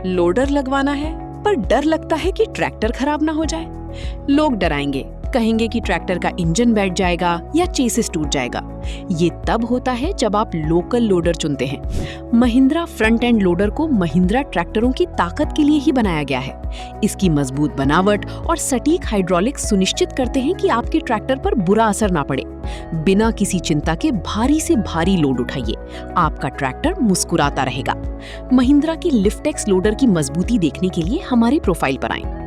Loader लगवाना है पर डर लगता है कि ट्रैक्टर खराब ना हो जाए। लोग डराएंगे, कहेंगे कि ट्रैक्टर का इंजन बैठ जाएगा या चेसिस टूट जाएगा। ये तब होता है जब आप लोकल लोडर चुनते हैं। महिंद्रा फ्रंट एंड लोडर को महिंद्रा ट्रैक्टरों की ताकत के लिए ही बनाया गया है। इसकी मजबूत बनावट और सटीक हाइड्रोलिक्स सुनिश्चित करते हैं कि आपके ट्रैक्टर पर बुरा असर ना पड़े। बिना किसी चिंता के भारी से भारी लोड उठाइए, आपका ट्रैक्टर मुस्कुराता रहेगा। महिंद्रा की लिफ्टेक्स लोडर की मजबूती देखने के लिए हमारी प्रोफाइल पर आएं।